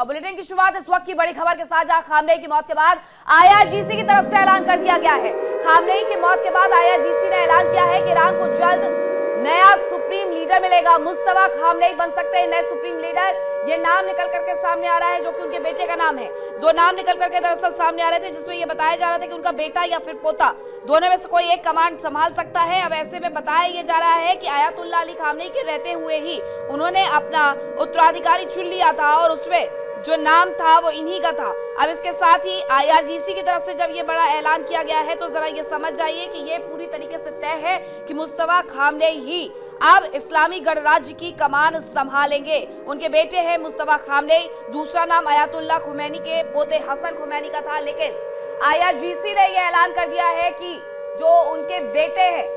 और बुलेटिन की शुरुआत इस वक्त की बड़ी खबर के साथ, जहां खामनेई की मौत के बाद आईआरजीसी की तरफ से ऐलान कर दिया गया है। खामनेई की मौत के बाद आईआरजीसी ने ऐलान किया है कि ईरान को जल्द नया सुप्रीम लीडर मिलेगा। मुस्तफा खामनेई बन सकते हैं नए सुप्रीम लीडर। ये नाम निकल करके सामने आ रहा है, जो कि उनके बेटे का नाम है। दो नाम निकल करके दरअसल सामने आ रहे थे, जिसमें ये बताया जा रहा था कि उनका बेटा या फिर पोता, दोनों में से कोई एक कमांड संभाल सकता है। अब ऐसे में बताया ये जा रहा है कि आयतुल्लाह अली खामनेई के रहते हुए ही उन्होंने अपना उत्तराधिकारी चुन लिया था और उसमें जो नाम था वो इन्हीं का था। अब इसके साथ ही आईआरजीसी की तरफ से जब ये बड़ा ऐलान किया गया है, तो जरा ये समझ जाइए कि ये पूरी तरीके से तय है कि मुस्तफा खामनेई ही अब इस्लामी गणराज्य की कमान संभालेंगे। उनके बेटे हैं मुस्तफा खामनेई, दूसरा नाम आयतुल्लाह खुमैनी के पोते हसन खुमैनी का था। लेकिन आईआरजीसी ने यह ऐलान कर दिया है कि जो उनके बेटे हैं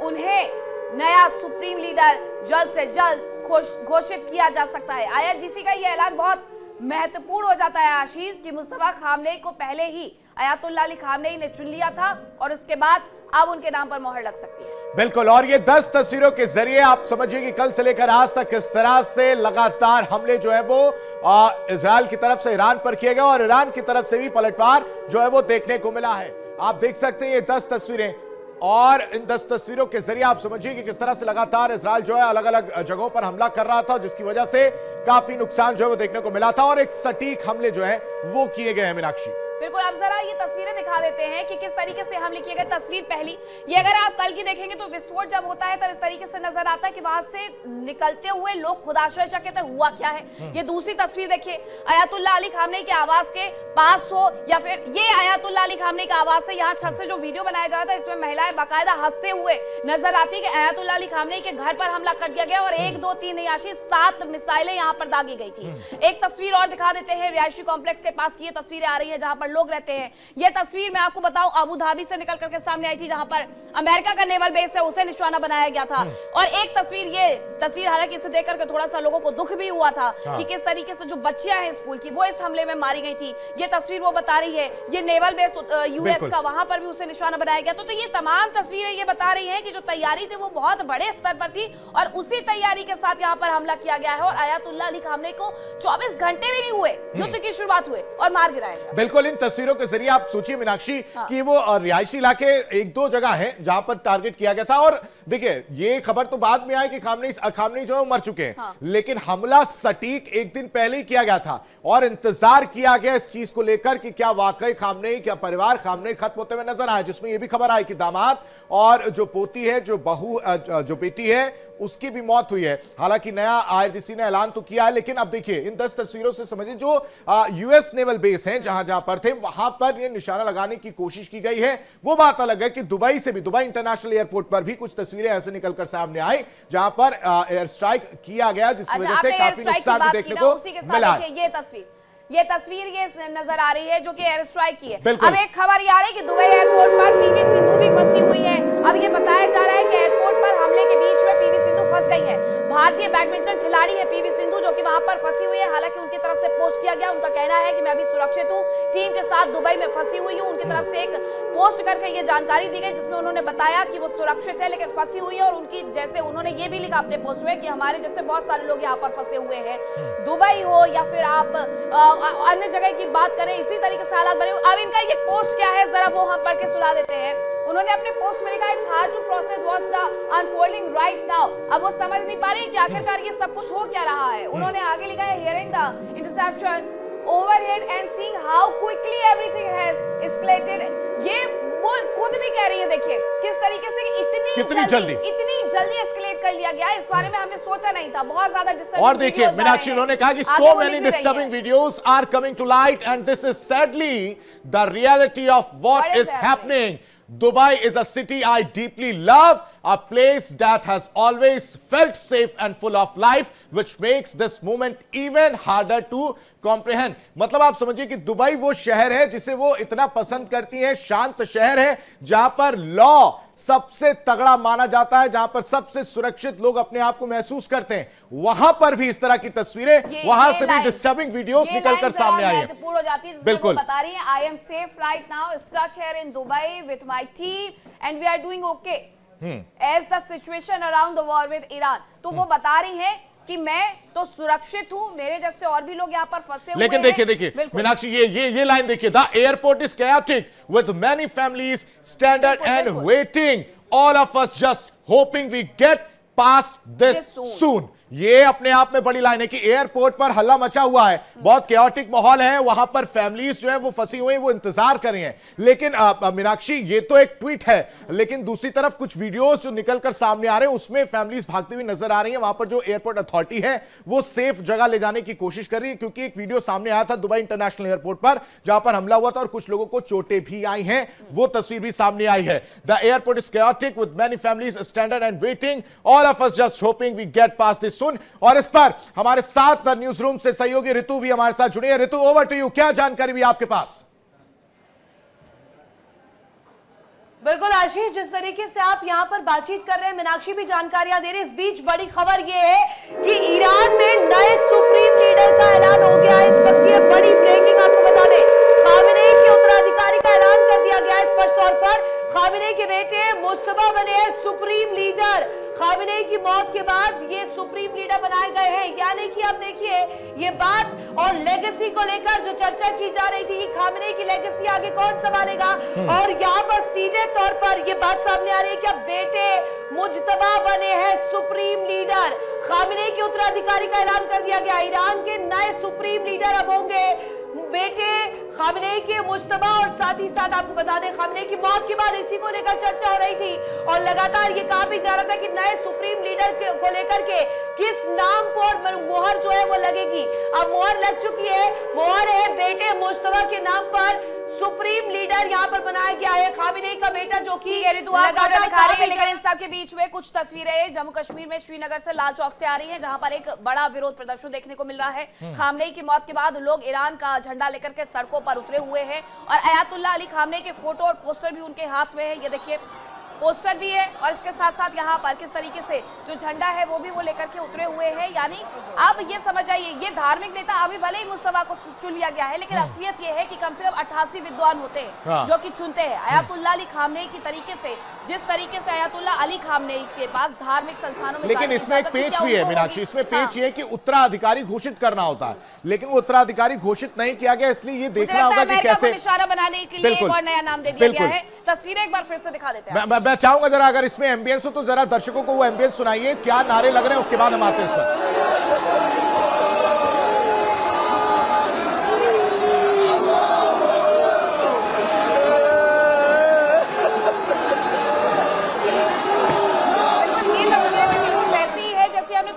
उन्हें नया सुप्रीम लीडर जल्द से जल्द घोषित किया जा सकता है। आईआरजीसी का यह ऐलान बहुत महत्वपूर्ण हो जाता है आशीष, कि मुस्तफा खामनेई को पहले ही आयतुल्लाह अली खामनेई ने चुन लिया था और उसके बाद अब उनके नाम पर मोहर लग सकती है। बिल्कुल, और ये 10 तस्वीरों के जरिए आप समझिए कि कल से लेकर आज तक किस तरह से लगातार हमले जो है वो इजराइल की तरफ से ईरान पर किए गए और ईरान की तरफ से भी पलटवार जो है वो देखने को मिला है। आप देख सकते हैं ये 10 तस्वीरें, और इन 10 तस्वीरों के जरिए आप समझिए कि किस तरह से लगातार इजराइल जो है अलग अलग जगहों पर हमला कर रहा था, जिसकी वजह से काफी नुकसान जो है वो देखने को मिला था और एक सटीक हमले जो है वो किए गए हैं। मीनाक्षी, बिल्कुल, अब जरा ये तस्वीरें दिखा देते हैं कि किस तरीके से हमले किए गए। तस्वीर पहली, ये अगर आप कल की देखेंगे तो विस्फोट जब होता है तब इस तरीके से नजर आता है कि वहां से निकलते हुए लोग खुद आश्चर्यचकित हुआ क्या है। ये दूसरी तस्वीर देखिए, आयतुल्लाह अली खामनेई के आवास के पास हो या फिर ये आयतुल्लाह अली खामनेई का आवास है, यहाँ छत से जो वीडियो बनाया जा रहा था इसमें महिलाएं बाकायदा हंसते हुए नजर आती कि आयतुल्लाह अली खामनेई के घर पर हमला कर दिया गया और 1 2 3 नहीं आशीष 7 मिसाइलें यहाँ पर दागी गई थी। एक तस्वीर और दिखा देते हैं, रिहायशी कॉम्प्लेक्स के पास की ये तस्वीरें आ रही है जहां पर लोग रहते हैं। ये तस्वीर मैं आपको बताऊं अबू धाबी से निकल करके सामने आई थी, जहां पर अमेरिका का नेवल बेस है उसे निशाना बनाया गया था। और एक तस्वीर, ये तस्वीर हालांकि इसे देख करके थोड़ा सा लोगों को दुख भी हुआ था कि किस तरीके से जो बच्चियां हैं स्कूल की वो इस हमले में मारी गई थी। ये तस्वीर वो बता रही है, ये नेवल बेस यूएस का, वहां पर भी उसे निशाना बनाया गया। तो ये तमाम तस्वीरें ये बता रही है कि जो तैयारी थी वो बहुत बड़े स्तर पर थी और उसी तैयारी के साथ यहाँ पर हमला किया गया है और आयतुल्लाह अली खामनेई को 24 घंटे भी नहीं हुए युद्ध की शुरुआत हुए और मार गिराया गया। बिल्कुल, इन तस्वीरों के जरिए आप सोचिए मीनाक्षी कि वो रिहायशी इलाके 1-2 जगह है जहां पर टारगेट किया गया था। और देखिए, ये खबर तो बाद में आई कि खामनेई जो है मर चुके हैं, लेकिन हमला सटीक एक दिन पहले ही किया गया था और इंतजार किया गया इस चीज को लेकर कि क्या वाकई खामनेई, क्या परिवार खामनेई खत्म होते हुए नजर आए, जिसमें यह भी खबर आई कि दामाद और जो पोती है, जो बहू, जो बेटी है, उसकी भी मौत हुई है। हालांकि नया आईआरजीसी ने ऐलान तो किया है, लेकिन अब देखिए इन 10 तस्वीरों से समझिए जो यूएस नेवल बेस है जहां जहां पर थे वहां पर ये निशाना लगाने की कोशिश की गई है। वो बात अलग है कि दुबई से भी, दुबई इंटरनेशनल एयरपोर्ट पर भी कुछ तस्वीरें ऐसे निकलकर सामने आई जहां पर एयर स्ट्राइक किया गया, जिसकी वजह से काफी नुकसान देखने को मिला। ये तस्वीर ये नजर आ रही है जो कि एयर स्ट्राइक की है। अब एक खबर ये आ रही है कि दुबई एयरपोर्ट पर पीवी सिंधु भी फंसी हुई है। अब ये बताया जा रहा है कि एयरपोर्ट पर हमले के बीच में पीवी सिंधु फंस गई है। भारतीय बैडमिंटन खिलाड़ी है पीवी सिंधु, जो कि वहां पर फंसी हुई है। हालांकि उनकी तरफ से पोस्ट किया गया, उनका कहना है कि मैं अभी सुरक्षित हूं, टीम के साथ दुबई में फंसी हुई हूं। उनकी तरफ से एक पोस्ट करके ये जानकारी दी गई जिसमें उन्होंने बताया कि वो सुरक्षित है लेकिन फंसी हुई है। और उनकी जैसे उन्होंने ये भी लिखा अपने पोस्ट में कि हमारे जैसे बहुत सारे लोग यहाँ पर फंसे हुए हैं, दुबई हो या फिर आप अन्य जगह की बात करें, इसी तरीके से हालात बने। अब इनका ये पोस्ट क्या है जरा वो हम पढ़ के सुना देते हैं। उन्होंने अपने पोस्ट में लिखा, it's hard to process what's the unfolding right now. अब वो समझ नहीं पा रही कि आखिरकार ये सब कुछ हो क्या रहा है। उन्होंने आगे लिखा है, hearing the interception overhead and seeing how quickly everything has escalated. ये वो खुद भी कह रही है, देखिए किस तरीके से इतनी जल्दी एस्केलेट कर लिया गया, इस बारे में हमने सोचा नहीं था। बहुत ज्यादा डिस्टर्बिंग। और देखिए मीनाक्षी, उन्होंने कहा कि so many disturbing videos are coming to light and this is sadly the reality of what is happening. Dubai is a city I deeply love, a place that has always felt safe and full of life, which makes this moment even harder to comprehend. मतलब आप समझिए कि Dubai वो शहर है जिसे वो इतना पसंद करती है, शांत शहर है जहां पर लॉ सबसे तगड़ा माना जाता है, जहां पर सबसे सुरक्षित लोग अपने आप को महसूस करते हैं। वहां पर भी इस तरह की तस्वीरें, वहां से भी डिस्टर्बिंग वीडियोस निकलकर सामने आई है। पूर्ण हो जाती है, बिल्कुल बता रही है, I am safe right now, stuck here in Dubai with my team and we are doing okay as the situation around the war with Iran. तो वो बता रही है कि मैं तो सुरक्षित हूं, मेरे जैसे और भी लोग यहां पर फंसे हुए लेकिन हैं। देखिए मीनाक्षी, ये लाइन देखिए, the airport is chaotic with many families stranded and waiting, all of us just hoping we get past this soon। ये अपने आप में बड़ी लाइन है कि एयरपोर्ट पर हल्ला मचा हुआ है, बहुत केओटिक माहौल है, वहां पर फैमिलीज जो है वो फंसी हुई, वो इंतजार कर रही हैं। लेकिन मीनाक्षी, ये तो एक ट्वीट है, लेकिन दूसरी तरफ कुछ वीडियोस जो निकलकर सामने आ रहे हैं उसमें फैमिलीज भागती हुई नजर आ रही हैं। वहां पर जो एयरपोर्ट अथॉरिटी है वो सेफ जगह ले जाने की कोशिश कर रही है, क्योंकि एक वीडियो सामने आया था दुबई इंटरनेशनल एयरपोर्ट पर जहां पर हमला हुआ था और कुछ लोगों को चोटें भी आई हैं, वो तस्वीर भी सामने आई है। The airport is chaotic with many families stranded and waiting, all of us just hoping we get past this soon। और इस पर हमारे साथ न्यूज रूम से सहयोगी ऋतु भी हमारे साथ जुड़े हैं। ऋतु, ओवर टू यू, क्या जानकारी भी आपके पास? बिल्कुल आशीष, जिस तरीके से आप यहां पर बातचीत कर रहे हैं, मीनाक्षी भी जानकारियां दे रही है। इस बीच बड़ी खबर यह है कि ईरान में नए सुप्रीम लीडर का ऐलान हो गया है। इस वक्त ये बड़ी ब्रेकिंग आपको बता दें, खामेनेई के उत्तराधिकारी का ऐलान कर दिया गया है। स्पष्ट तौर पर खामेनेई के बेटे मुज्तबा बने हैं सुप्रीम लीडर। खामेनेई की मौत के बाद ये सुप्रीम लीडर बनाए गए हैं। यानी कि आप देखिए, ये बात और लेगेसी को लेकर जो चर्चा की जा रही थी कि खामेनेई की लेगेसी आगे कौन संभालेगा, और यहाँ पर सीधे तौर पर ये बात सामने आ रही है कि अब बेटे मुज्तबा बने हैं सुप्रीम लीडर। खामेनेई के उत्तराधिकारी का ऐलान कर दिया गया। ईरान के नए सुप्रीम लीडर अब होंगे बेटे खामेनेई के मुज्तबा। और साथ ही साथ आपको बता दें, खामेनेई की मौत के बाद इसी को लेकर चर्चा हो रही थी और लगातार ये कहा भी जा रहा था कि नए सुप्रीम लीडर को लेकर के किस नाम पर मोहर जो है वो लगेगी। अब मोहर लग चुकी है, मोहर है बेटे मुज्तबा के नाम पर सुप्रीम लीडर यहाँ पर बनाया गया है। खामेनेई का बेटा जो कि लगातार दिखा रही है, लेकिन इन सब के बीच में कुछ तस्वीरें जम्मू कश्मीर में श्रीनगर से लाल चौक से आ रही हैं, जहां पर एक बड़ा विरोध प्रदर्शन देखने को मिल रहा है। खामेनेई की मौत के बाद लोग ईरान का झंडा लेकर के सड़कों पर उतरे हुए हैं और अयातुल्लाह अली खामेनेई के फोटो और पोस्टर भी उनके हाथ में है। ये देखिए, पोस्टर भी है और इसके साथ साथ यहाँ पर किस तरीके से जो झंडा है वो भी वो लेकर के उतरे हुए हैं। यानी अब ये समझ आइए, ये धार्मिक नेता अभी भले ही मुस्तफा को चुन लिया गया है, लेकिन असलियत ये है कि कम से कम 88 विद्वान होते हैं जो कि चुनते हैं। अयातुल्लाह अली खामेनेई की तरीके से, जिस तरीके से अयातुल्लाह अली खामेनेई के पास धार्मिक संस्थानों में, लेकिन इसमें एक पेच भी है मीनाक्षी, इसमें पेच ये कि उत्तराधिकारी घोषित करना होता है, लेकिन वो उत्तराधिकारी घोषित नहीं किया गया, इसलिए ये देखना होगा कि कैसे निशाना बनाने के लिए एक और नया नाम दे दिया गया है। तस्वीरें एक बार फिर से दिखा देते हैं। मैं चाहूंगा जरा अगर इसमें एम्बियंस हो तो जरा दर्शकों को वो एम्बियंस सुनाइए, क्या नारे लग रहे हैं, उसके बाद हम आते हैं इस पर।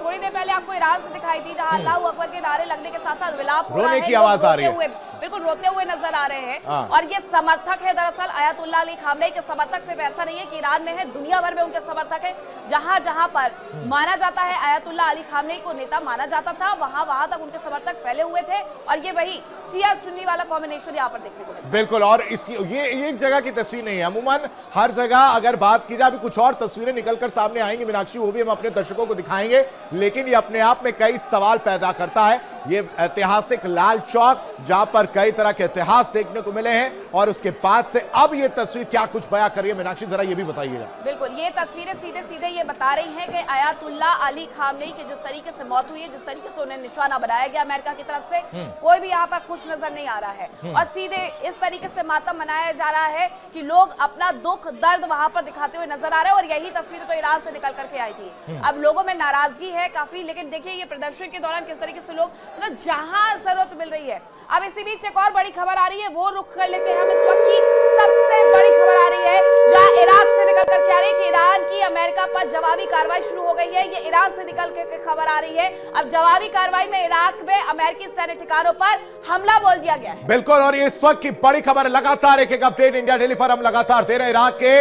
थोड़ी देर पहले आपको ईरान से दिखाई थी, जहां अल्लाहू अकबर के नारे लगने के साथ साथ विलाप हो रहा है, की आवाज आ रही है, बिल्कुल रोते हुए नजर आ रहे हैं। और ये समर्थक है दरअसल अयातुल्लाह अली खामेनेई के समर्थक सिर्फ ऐसा नहीं है कि ईरान में है, दुनिया भर में उनके समर्थक है। जहां जहां पर माना जाता है अयातुल्लाह अली खामेनेई को नेता माना जाता था, वहां वहां तक उनके समर्थक फैले हुए थे और ये वही शिया सुन्नी वाला कॉम्बिनेशन यहाँ पर देखने को मिलता है। बिल्कुल, और ये एक जगह की तस्वीर नहीं है, अमूमन हर जगह अगर बात की जाए, कुछ और तस्वीरें निकलकर सामने आएंगी मीनाक्षी, वो भी हम अपने दर्शकों को दिखाएंगे, लेकिन ये अपने आप में कई सवाल पैदा करता है। ये ऐतिहासिक लाल चौक जहां पर कई तरह के इतिहास देखने को मिले हैं, और उसके बाद से अब ये तस्वीर क्या कुछ बयां कर रही है मीनाक्षी, जरा ये भी बताइएगा। बिल्कुल, ये तस्वीरें सीधे सीधे ये बता रही हैं कि अयातुल्लाह अली खामेनेई की जिस तरीके से मौत हुई है, जिस तरीके से उन्हें निशाना बनाया गया अमेरिका की तरफ से, कोई भी यहाँ पर खुश नजर नहीं आ रहा है और सीधे इस तरीके से मातम मनाया जा रहा है कि लोग अपना दुख दर्द वहां पर दिखाते हुए नजर आ रहे हैं। और यही तस्वीर तो ईरान से निकल करके आई थी। अब लोगों में नाराजगी है काफी, लेकिन देखिए ये प्रदर्शन के दौरान किस तरीके से लोग मतलब जहां जरूरत मिल रही है। अब इसी बीच एक और बड़ी खबर आ रही है, वो रुख कर लेते हैं हम इस वक्त की सबसे बड़ी खबर आ रही है, जहां इराक से निकल करके आ रही है कि ईरान की अमेरिका पर जवाबी कार्रवाई शुरू हो गई है। ये ईरान से निकल के खबर आ रही है। अब जवाबी कार्रवाई में इराक में अमेरिकी सैन्य ठिकानों पर हमला बोल दिया गया है। बिल्कुल, और ये इस वक्त की बड़ी खबर, लगातार एक अपडेट इंडिया डेली पर हम लगातार दे रहे हैं। इराक के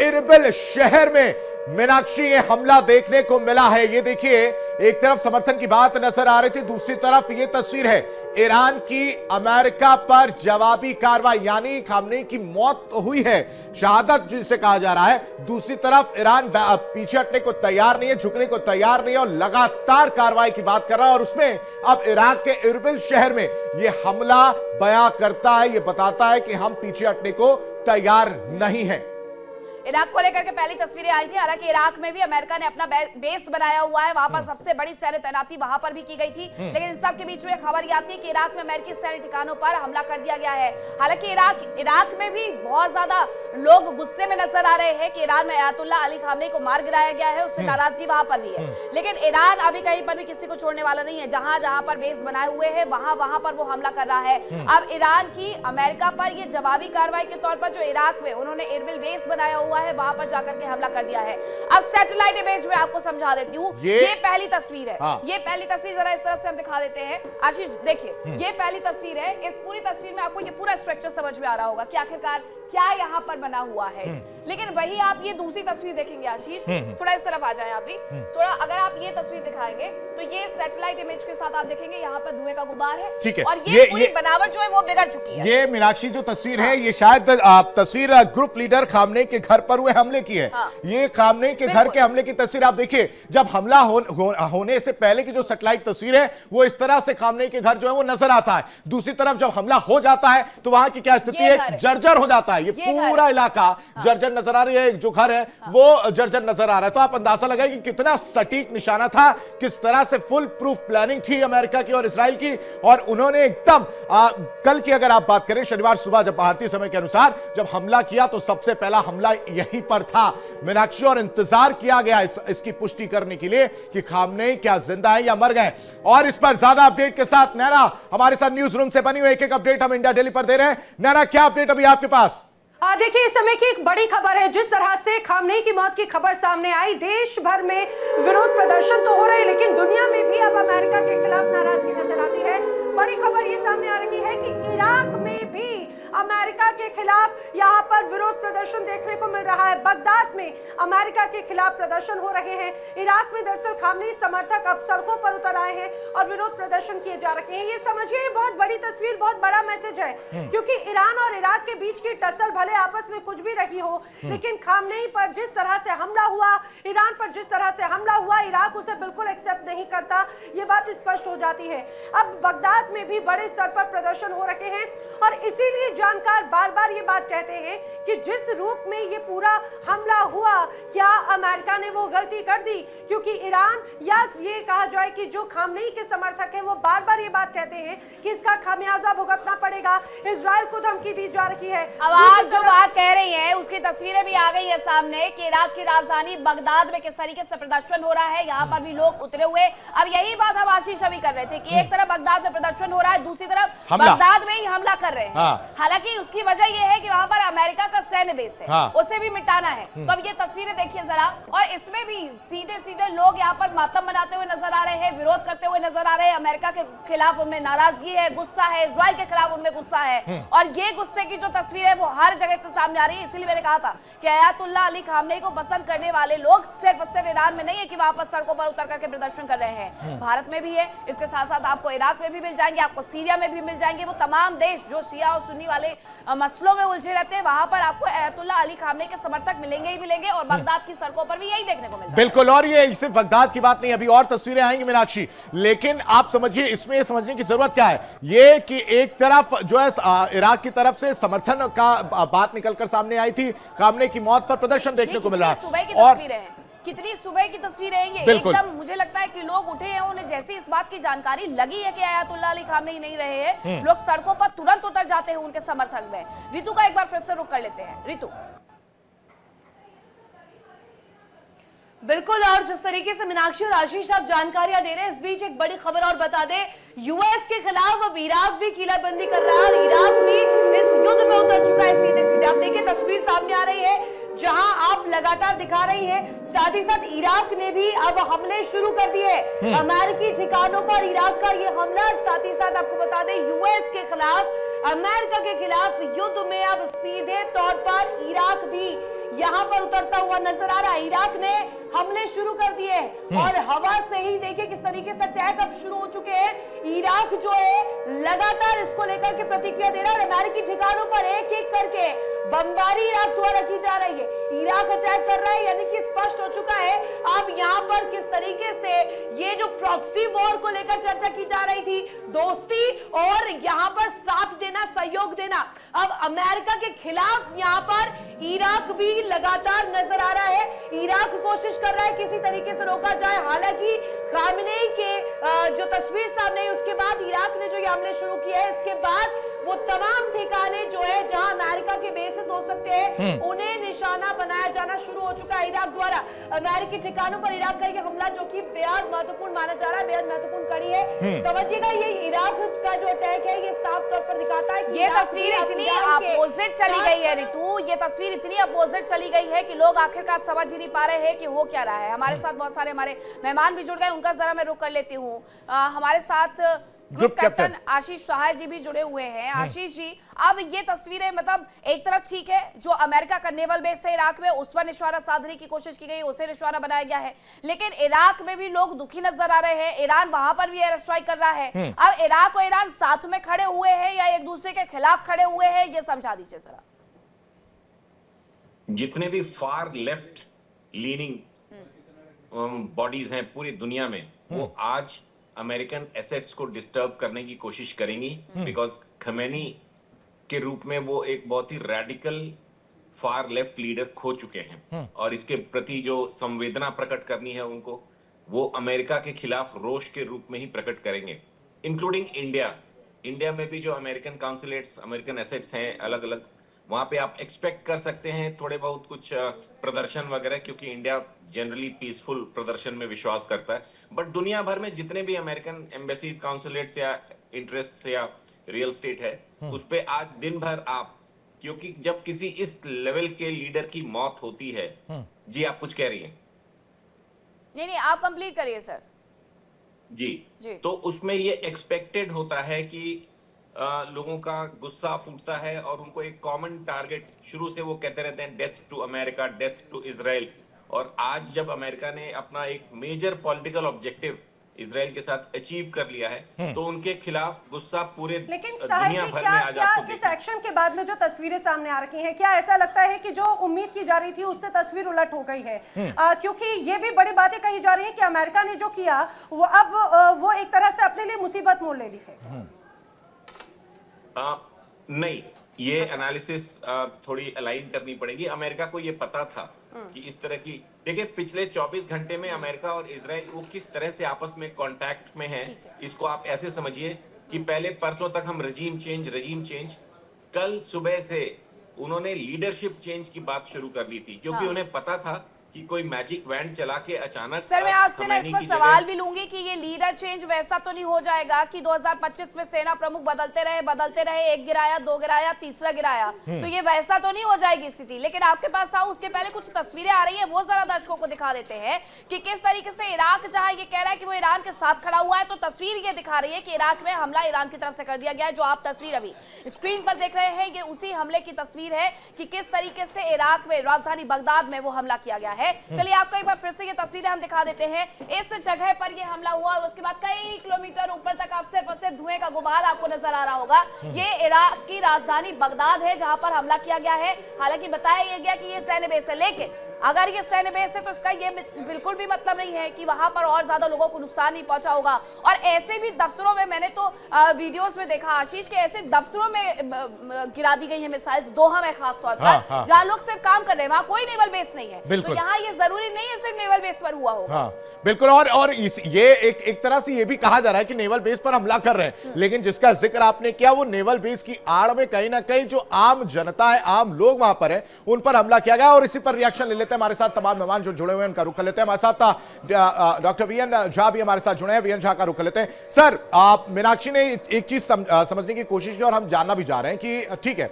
इरबिल शहर में मीनाक्षी ये हमला देखने को मिला है। ये देखिए, एक तरफ समर्थन की बात नजर आ रही थी, दूसरी तरफ ये तस्वीर है ईरान की अमेरिका पर जवाबी कार्रवाई, यानी खामेनेई की मौत तो हुई है, शहादत जिसे कहा जा रहा है, दूसरी तरफ ईरान पीछे हटने को तैयार नहीं है, झुकने को तैयार नहीं है और लगातार कार्रवाई की बात कर रहा है। और उसमें अब इराक के इरबिल शहर में यह हमला बयां करता है, यह बताता है कि हम पीछे हटने को तैयार नहीं है। इराक को लेकर के पहली तस्वीरें आई थी। हालांकि इराक में भी अमेरिका ने अपना बेस बनाया हुआ है, वहां पर सबसे बड़ी सैन्य तैनाती वहां पर भी की गई थी। लेकिन इन सब के बीच में खबर आती है कि इराक में अमेरिकी सैन्य ठिकानों पर हमला कर दिया गया है। हालांकि इराक में भी बहुत ज्यादा लोग गुस्से में नजर आ रहे हैं कि ईरान में अयातुल्ला अली खामनेई को मार गिराया गया है, उससे नाराजगी वहां पर भी है। लेकिन ईरान अभी कहीं पर भी किसी को छोड़ने वाला नहीं है। जहां जहां पर बेस बनाए हुए हैं वहां पर वो हमला कर रहा है। अब ईरान की अमेरिका पर ये जवाबी कार्रवाई के तौर पर जो इराक में उन्होंने एयरबेल बेस बनाया हुआ है वहां पर जाकर के हमला कर दिया है। अब सैटेलाइट इमेज में आपको समझा देती हूँ, ये पहली तस्वीर है। ये पहली तस्वीर जरा इस तरफ से हम दिखा देते हैं। आशीष देखिए, ये पहली तस्वीर है। इस पूरी तस्वीर में आपको ये पूरा स्ट्रक्चर समझ में आ रहा होगा कि आखिरकार क्या यहाँ पर बना हुआ है। लेकिन वही आप ये दूसरी तस्वीर देखेंगे आशीष, थोड़ा इस तरफ आ जाए आप भी, थोड़ा अगर आप ये तस्वीर दिखाएंगे तो ये सैटेलाइट इमेज के साथ आप देखेंगे यहाँ पर धुएं का गुबार है। ठीक है, और ये पूरी बनावट जो है वो बिगड़ चुकी है। ये मीनाक्षी जो तस्वीर है, ये शायद तस्वीर ग्रुप लीडर खामनेई के घर पर हुए हमले की है। ये खामनेई के घर के हमले की तस्वीर आप देखिए। जब हमला होने से पहले की जो सैटेलाइट तस्वीर है वो इस तरह से खामनेई के घर जो है वो नजर आता है। दूसरी तरफ जब हमला हो जाता है तो वहां की क्या स्थिति है, जर्जर हो जाता है। ये पूरा इलाका जर्जर नजर आ रही है, जो घर है वो जर्जर नजर आ रहा है। तो आप अंदाजा लगाइए कि कितना सटीक निशाना था, किस तरह से फुल प्रूफ प्लानिंग थी अमेरिका की और इजराइल की। और उन्होंने एकदम कल की अगर आप बात करें, शनिवार सुबह जब भारतीय समय के अनुसार जब हमला किया तो सबसे पहला हमला यहीं पर था मीनाक्षी, और इंतजार किया गया इसकी पुष्टि करने के लिए कि खामनेई क्या जिंदा है या मर गए। और इस पर ज्यादा अपडेट के साथ नैना हमारे साथ न्यूज रूम से बनी हुई एक अपडेट हम इंडिया डेली पर दे रहे हैं। नैना, क्या अपडेट अभी आपके पास? देखिए, इस समय की एक बड़ी खबर है। जिस तरह से खामनेई की मौत की खबर सामने आई, देश भर में विरोध प्रदर्शन तो हो रहे हैं, लेकिन दुनिया में भी अब अमेरिका के खिलाफ नाराजगी नजर आती है। बड़ी खबर ये सामने आ रही है कि इराक में भी अमेरिका के खिलाफ यहाँ पर विरोध प्रदर्शन देखने को मिल रहा है। बगदाद में अमेरिका के खिलाफ प्रदर्शन हो रहे हैं। इराक में दरअसल खामनेई समर्थक अब सड़कों पर उतर आए हैं और विरोध प्रदर्शन किए जा रहे हैं। ये समझिए, ये बहुत बड़ी तस्वीर, बहुत बड़ा मैसेज है, क्योंकि ईरान और इराक के बीच की टसल भले आपस में कुछ भी रही हो, लेकिन खामनेई पर जिस तरह से हमला हुआ, ईरान पर जिस तरह से हमला हुआ, इराक उसे बिल्कुल एक्सेप्ट नहीं करता। ये बात स्पष्ट हो जाती है। अब बगदाद में भी बड़े स्तर पर प्रदर्शन हो रहे हैं और इसीलिए जानकार बार बार ये बात कहते हैं कि जिस रूप में ये पूरा हमला हुआ, क्या अमेरिका ने वो गलती कर दी? क्योंकि ईरान, या ये कहा जाए कि जो खामनेई के समर्थक हैं, वो बार बार ये बात कहते हैं कि इसका खामियाजा भुगतना पड़ेगा। इजराइल को धमकी दी जा रही है। अब आज जो बात कह रही है उसकी तस्वीरें भी आ गई है सामने कि इराक की राजधानी बगदाद में किस तरीके से प्रदर्शन हो रहा है। यहाँ पर भी लोग उतरे हुए। अब यही बात हम आशीष अभी कर रहे थे कि एक तरफ बगदाद में प्रदर्शन हो रहा है, दूसरी तरफ बगदाद में ही हमला कर रहे हैं। हालांकि उसकी वजह यह है कि वहां पर अमेरिका का सैन्य बेस है, उसे भी मिटाना है। तो अब ये तस्वीरें देखिए जरा, और इसमें भी सीधे सीधे लोग यहाँ पर मातम मनाते हुए नजर आ रहे हैं, विरोध करते हुए नजर आ रहे हैं। अमेरिका के खिलाफ उनमें नाराजगी है, गुस्सा है, इजराइल के खिलाफ उनमें गुस्सा है। और ये गुस्से की जो तस्वीर है वो हर जगह से सामने आ रही है। इसीलिए मैंने कहा था कि अयातुल्ला अली खामनेई को पसंद करने वाले लोग सिर्फ ईरान में नहीं है कि वहां पर सड़कों पर उतर करके प्रदर्शन कर रहे हैं, भारत में भी है। इसके साथ साथ आपको इराक में भी मिल जाएंगे, आपको सीरिया में भी मिल जाएंगे। वो तमाम देश जो शिया और सुन्नी वाले मसलों में उलझे रहते हैं, वहां पर आपको अयातुल्ला अली खामनेई के समर्थक मिलेंगे ही मिलेंगे। और बगदाद की सड़कों पर भी यही देखने को मिलता है। बिल्कुल, और ये सिर्फ बगदाद की बात नहीं, अभी और तस्वीरें आएंगी मीनाक्षी। लेकिन आप समझिए, इसमें ये समझने की जरूरत क्या है, ये कि एक तरफ जो है इराक की तरफ से समर्थन का बात निकलकर सामने आई थी, खामनेई की मौत पर प्रदर्शन देखने को मिल रहा है। सुबह की तस्वीरें हैं, कितनी सुबह की तस्वीरें हैं ये। एकदम मुझे लगता है कि लोग उठे हैं, उन्हें जैसी इस बात की जानकारी लगी है कि अयातुल्ला अली खामनेई नहीं रहे हैं, लोग सड़कों पर तुरंत उतर जाते हैं उनके समर्थक में। ऋतु का एक बार फिर से रुक कर लेते हैं। ऋतु, बिल्कुल, और जिस तरीके से मीनाक्षी और आशीष आप जानकारियां दे रहे हैं, इस बीच एक बड़ी खबर और बता दें, यूएस के खिलाफ अब इराक भी किलाबंदी कर रहा है और इराक भी इस युद्ध में उतर चुका है सीधे सीधे। आप देखिए, तस्वीर सामने आ रही है जहां आप लगातार दिखा रही हैं। साथ ही साथ इराक ने भी अब हमले शुरू कर दिए अमेरिकी ठिकानों पर। इराक का ये हमला, साथ ही साथ आपको बता दें यूएस के खिलाफ, अमेरिका के खिलाफ युद्ध में अब सीधे तौर पर इराक भी यहां पर उतरता हुआ नजर आ रहा है। इराक ने हमले शुरू कर दिए हैं और हवा से ही देखिए किस तरीके से अटैक अब शुरू हो चुके हैं। इराक जो है लगातार इसको लेकर के प्रतिक्रिया दे रहा है और अमेरिकी ठिकानों पर एक एक करके बमबारी इराक द्वारा की जा रही है। इराक अटैक कर रहा है, यानी कि स्पष्ट हो चुका है अब यहाँ पर किस तरीके से ये जो प्रॉक्सी वॉर को लेकर चर्चा की जा रही थी, दोस्ती और यहाँ पर साथ देना, सहयोग देना, अब अमेरिका के खिलाफ यहाँ पर इराक भी लगातार नजर आ रहा है। इराक कोशिश कर रहा है किसी तरीके से रोका जाए, हालांकि खामेनेई के जो तस्वीर सामने आई उसके बाद इराक ने जो ये हमले शुरू किए हैं, इसके बाद वो तमाम ठिकाने जो है जहां अमेरिका के बेसिस हो सकते हैं उन्हें निशाना बनाया जाना शुरू हो चुका है इराक द्वारा। अमेरिकी ठिकानों पर इराक का ये हमला जो कि बेहद महत्वपूर्ण माना जा रहा है, बेहद महत्वपूर्ण कड़ी है। समझिएगा ये इराक का जो अटैक है ये साफ तौर पर दिखाता है कि ये तस्वीर इतनी अपोजिट चली गई है रितु, ये तस्वीर इतनी अपोजिट चली गई है कि लोग आखिरकार समझ ही नहीं पा रहे हैं कि हो क्या रहा है। हमारे साथ बहुत सारे हमारे मेहमान भी जुड़ गए, उनका जरा मैं रुक कर लेती हूँ। हमारे साथ ग्रुप कैप्टन आशीष सहाय जी भी जुड़े हुए हैं। आशीष जी, अब ये तस्वीरें मतलब एक तरफ ठीक है, जो अमेरिका का नेवल बेस है इराक में उस पर निशाना साधने की कोशिश की गई, उसे निशाना बनाया गया है, लेकिन इराक में भी लोग दुखी नजर आ रहे हैं। ईरान वहां पर भी एयर स्ट्राइक कर रहा है। अब इराक और ईरान साथ में खड़े हुए हैं या एक दूसरे के खिलाफ खड़े हुए हैं, ये समझा दीजिए जरा। जितने भी फार लेफ्ट लीनिंग बॉडीज हैं पूरी दुनिया में, वो आज अमेरिकन एसेट्स को डिस्टर्ब करने की कोशिश करेंगी, बिकॉज खमेनी के रूप में वो एक बहुत ही रेडिकल फार लेफ्ट लीडर खो चुके हैं और इसके प्रति जो संवेदना प्रकट करनी है उनको, वो अमेरिका के खिलाफ रोष के रूप में ही प्रकट करेंगे, इंक्लूडिंग इंडिया। इंडिया में भी जो अमेरिकन काउंसिलेट्स, अमेरिकन एसेट्स हैं अलग अलग, वहां पे आप एक्सपेक्ट कर सकते हैं थोड़े बहुत कुछ प्रदर्शन वगैरह, क्योंकि इंडिया जनरली पीसफुल प्रदर्शन में विश्वास करता है। बट दुनिया भर में जितने भी अमेरिकन एम्बेसीज, काउंसुलेट्स या इंटरेस्ट या रियल स्टेट है, उस पे आज दिन भर आप, क्योंकि जब किसी इस लेवल के लीडर की मौत होती है, जी आप कुछ कह रही हैं? नहीं, आप कंप्लीट करिए सर। जी, तो उसमें ये एक्सपेक्टेड होता है कि लोगों का गुस्सा फूटता है और उनको एक कॉमन टारगेट, शुरू से वो कहते रहते हैं death to America, death to Israel, और आज जब अमेरिका ने अपना एक मेजर पॉलिटिकल ऑब्जेक्टिव इजराइल के साथ अचीव कर लिया है, तो उनके खिलाफ गुस्सा पूरे लेकिन दुनिया भर में आज क्या आपको इस एक्शन के बाद में जो तस्वीरें सामने आ रही हैं, क्या ऐसा लगता है कि जो उम्मीद की जा रही थी उससे तस्वीर उलट हो गई है? क्योंकि ये भी बड़ी बातें कही जा रही हैं कि अमेरिका ने जो किया वो अब वो एक तरह से अपने लिए मुसीबत मोल ले ली है। नहीं, ये एनालिसिस थोड़ी अलाइन करनी पड़ेगी। अमेरिका को ये पता था कि इस तरह की, देखिए पिछले 24 घंटे में अमेरिका और इजराइल वो किस तरह से आपस में कांटेक्ट में हैं। इसको आप ऐसे समझिए कि पहले परसों तक हम रजीम चेंज, कल सुबह से उन्होंने लीडरशिप चेंज की बात शुरू कर दी थी, क्योंकि उन्हें पता था कि कोई मैजिक वैंड चला के अचानक। सर मैं आपसे ना इस पर सवाल भी लूंगी कि ये लीडर चेंज वैसा तो नहीं हो जाएगा कि 2025 में सेना प्रमुख बदलते रहे, एक गिराया, दो गिराया, तीसरा गिराया, तो ये वैसा तो नहीं हो जाएगी स्थिति। लेकिन आपके पास आओ, उसके पहले कुछ तस्वीरें आ रही है, वो जरा दर्शकों को दिखा देते हैं कि किस तरीके से इराक, जहां ये कह रहा है कि वो ईरान के साथ खड़ा हुआ है, तो तस्वीर ये दिखा रही है कि इराक में हमला ईरान की तरफ से कर दिया गया है। जो आप तस्वीर अभी स्क्रीन पर देख रहे हैं, ये उसी हमले की तस्वीर है कि किस तरीके से इराक में राजधानी बगदाद में वो हमला किया गया है। चलिए आपको एक बार फिर से ये तस्वीरें हम दिखा देते हैं। इस जगह पर ये हमला हुआ और उसके बाद कई किलोमीटर ऊपर तक आप सिर्फ और सिर्फ धुएं का गुबार आपको नजर आ रहा होगा। ये इराक की राजधानी बगदाद है जहां पर हमला किया गया है। हालांकि बताया गया कि ये सैन्य बेस है, लेकिन अगर ये सैन्य बेस है तो इसका ये बिल्कुल भी मतलब नहीं है कि वहां पर और ज्यादा लोगों को नुकसान नहीं पहुंचा होगा। और ऐसे भी दफ्तरों में, मैंने तो वीडियोस में देखा आशीष के, ऐसे दफ्तरों में गिरा दी गई है मिसाइल्स, दोहा में खासतौर पर, जहां लोग सिर्फ काम कर रहे हैं, वहां कोई नेवल बेस नहीं है। तो यहाँ ये जरूरी नहीं है सिर्फ नेवल बेस पर हुआ हो। बिल्कुल। और ये एक तरह से ये भी कहा जा रहा है कि नेवल बेस पर हमला कर रहे हैं, लेकिन जिसका जिक्र आपने किया वो नेवल बेस की आड़ में कहीं ना कहीं जो आम जनता है, आम लोग वहां पर है, उन पर हमला किया गया। और इसी पर रिएक्शन ले लेते हैं। हमारे साथ तमाम मेहमान जो जुड़े हुए हैं उनका रुख कर लेते हैं। हमारे साथ डॉक्टर वीएन झा भी हमारे साथ जुड़े हैं। वीएन झा का रुख कर लेते हैं। सर, मीनाक्षी ने एक चीज समझने की कोशिश की और हम जानना भी जा रहे हैं कि ठीक है,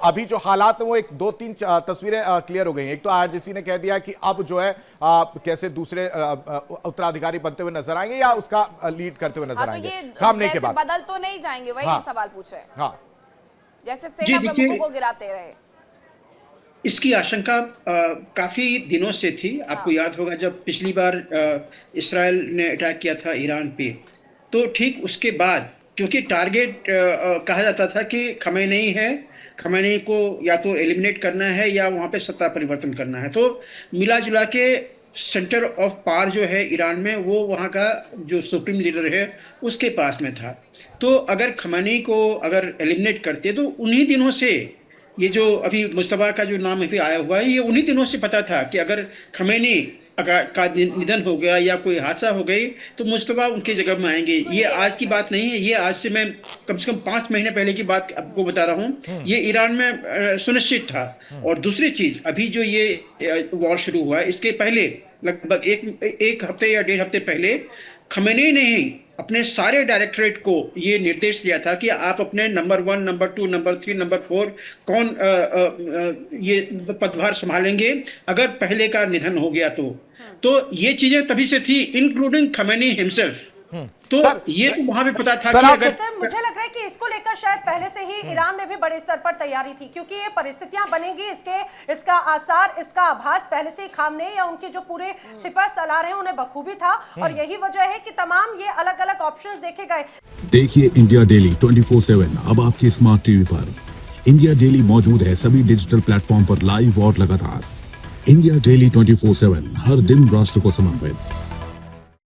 अभी जो हालात वो एक दो तीन तस्वीरें क्लियर हो गई हैं। एक तो आईआरजीसी ने कह दिया कि अब जो है कैसे दूसरे उत्तराधिकारी बनते हुए नजर आएंगे या उसका लीड करते हुए नजर आएंगे खामने के बाद। बदल तो नहीं जाएंगे, वही सवाल पूछ रहे हैं। जैसे सेना प्रमुखों को गिराते रहे। इसकी आशंका काफ़ी दिनों से थी। आपको याद होगा जब पिछली बार इसराइल ने अटैक किया था ईरान पे, तो ठीक उसके बाद, क्योंकि टारगेट कहा जाता था कि खमेनी है, खमेनी को या तो एलिमिनेट करना है या वहाँ पे सत्ता परिवर्तन करना है। तो मिला जुला के सेंटर ऑफ पावर जो है ईरान में, वो वहाँ का जो सुप्रीम लीडर है उसके पास में था। तो अगर खमेनी को अगर एलिमिनेट करते तो उन्हीं दिनों से, ये जो अभी मुस्तफा का जो नाम अभी आया हुआ है, ये उन्हीं दिनों से पता था कि अगर खमेनी का निधन हो गया या कोई हादसा हो गई तो मुस्तफा उनकी जगह में आएंगे। ये आज की बात नहीं है, ये आज से मैं कम से कम 5 महीने पहले की बात आपको बता रहा हूँ। ये ईरान में सुनिश्चित था। और दूसरी चीज, अभी जो ये वॉर शुरू हुआ है, इसके पहले लगभग एक हफ्ते या 1.5 हफ्ते पहले खमेनी ने ही अपने सारे डायरेक्टरेट को ये निर्देश दिया था कि आप अपने नंबर 1, नंबर 2, नंबर 3, नंबर 4 कौन ये पदभार संभालेंगे अगर पहले का निधन हो गया तो ये चीजें तभी से थी, इंक्लूडिंग खमेनी हिमसेल्फ। तो ये तो वहां पे पता था कि अगर सर, मुझे लग रहा है कि इसको लेकर शायद पहले से ही ईरान में भी बड़े स्तर पर तैयारी थी, क्योंकि ये परिस्थितियां बनेंगी, इसका आसार, इसका आभास पहले से ही खामनेई या उनके जो पूरे सिपह सलार हैं उन्हें बखूबी था। और यही वजह है कि तमाम ये अलग अलग ऑप्शंस देखे गए। देखिए इंडिया डेली 24/7 अब आपकी स्मार्ट टीवी पर। इंडिया डेली मौजूद है सभी डिजिटल प्लेटफॉर्म पर लाइव और लगातार। इंडिया डेली 24/7 हर दिन राष्ट्र को समर्पित।